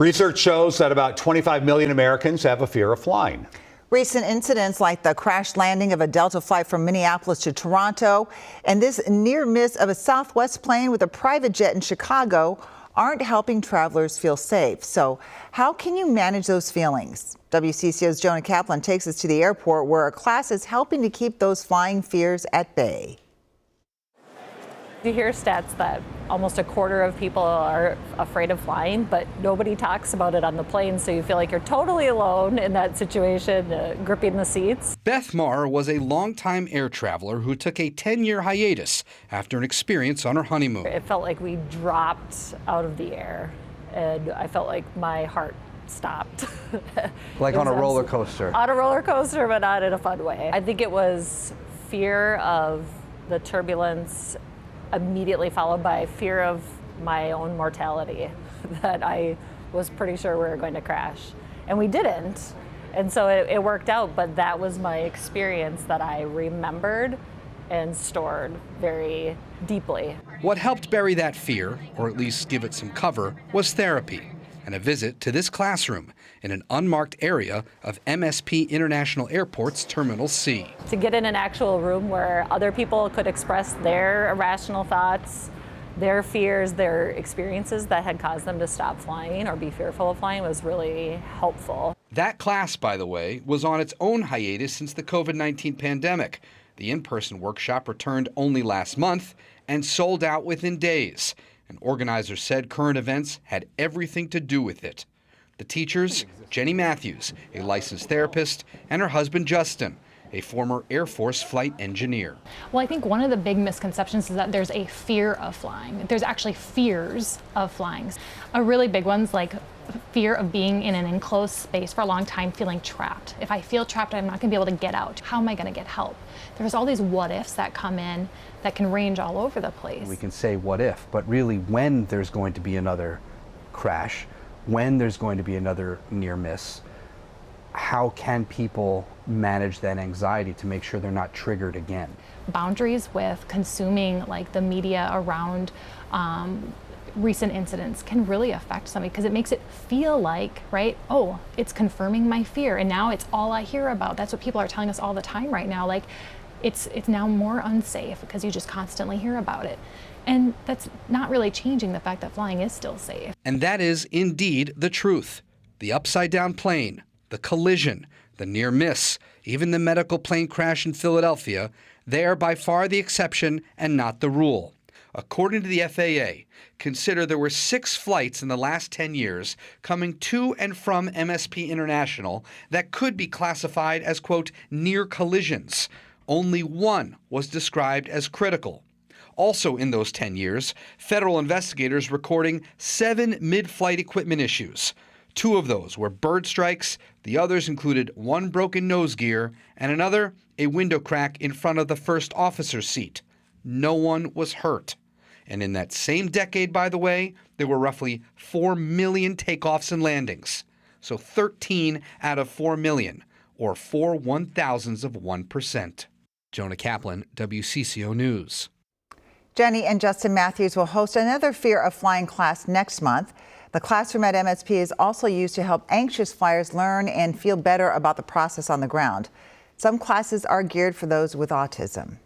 Research shows that about 25 million Americans have a fear of flying. Recent incidents like the crash landing of a Delta flight from Minneapolis to Toronto and this near miss of a Southwest plane with a private jet in Chicago aren't helping travelers feel safe. So how can you manage those feelings? WCCO's Jonah Kaplan takes us to the airport where a class is helping to keep those flying fears at bay. You hear stats that almost a quarter of people are afraid of flying, but nobody talks about it on the plane, so you feel like you're totally alone in that situation, gripping the seats. Beth Marr was a longtime air traveler who took a 10-year hiatus after an experience on her honeymoon. It felt like we dropped out of the air, and I felt like my heart stopped. Like on a roller coaster? On a roller coaster, but not in a fun way. I think it was fear of the turbulence, immediately followed by fear of my own mortality, that I was pretty sure we were going to crash. And we didn't. And so it worked out, but that was my experience that I remembered and stored very deeply. What helped bury that fear, or at least give it some cover, was therapy and a visit to this classroom in an unmarked area of MSP International Airport's Terminal C. To get in an actual room where other people could express their irrational thoughts, their fears, their experiences that had caused them to stop flying or be fearful of flying was really helpful. That class, by the way, was on its own hiatus since the COVID-19 pandemic. The in-person workshop returned only last month and sold out within days. And organizers said current events had everything to do with it. The teachers, Jenny Matthews, a licensed therapist, and her husband, Justin, a former Air Force flight engineer. Well, I think one of the big misconceptions is that there's a fear of flying. There's actually fears of flying. A really big one's like fear of being in an enclosed space for a long time, feeling trapped. If I feel trapped, I'm not gonna be able to get out. How am I gonna get help? There's all these what ifs that come in that can range all over the place. We can say what if, but really when there's going to be another crash, when there's going to be another near miss, how can people manage that anxiety to make sure they're not triggered again? Boundaries with consuming like the media around recent incidents can really affect somebody because it makes it feel like, right, oh, it's confirming my fear and now it's all I hear about. That's what people are telling us all the time right now. Like it's now more unsafe because you just constantly hear about it. And that's not really changing the fact that flying is still safe. And that is indeed the truth. The upside-down plane, the collision, the near miss, even the medical plane crash in Philadelphia, they are by far the exception and not the rule. According to the FAA, consider there were 6 flights in the last 10 years coming to and from MSP International that could be classified as, quote, near collisions. Only 1 was described as critical. Also in those 10 years, federal investigators recording 7 mid-flight equipment issues. 2 of those were bird strikes. The others included 1 broken nose gear and another, a window crack in front of the first officer's seat. No one was hurt. And in that same decade, by the way, there were roughly 4 million takeoffs and landings. So 13 out of 4 million, or 4 1,000ths of 1%. Jonah Kaplan, WCCO News. Jenny and Justin Matthews will host another Fear of Flying class next month. The classroom at MSP is also used to help anxious flyers learn and feel better about the process on the ground. Some classes are geared for those with autism.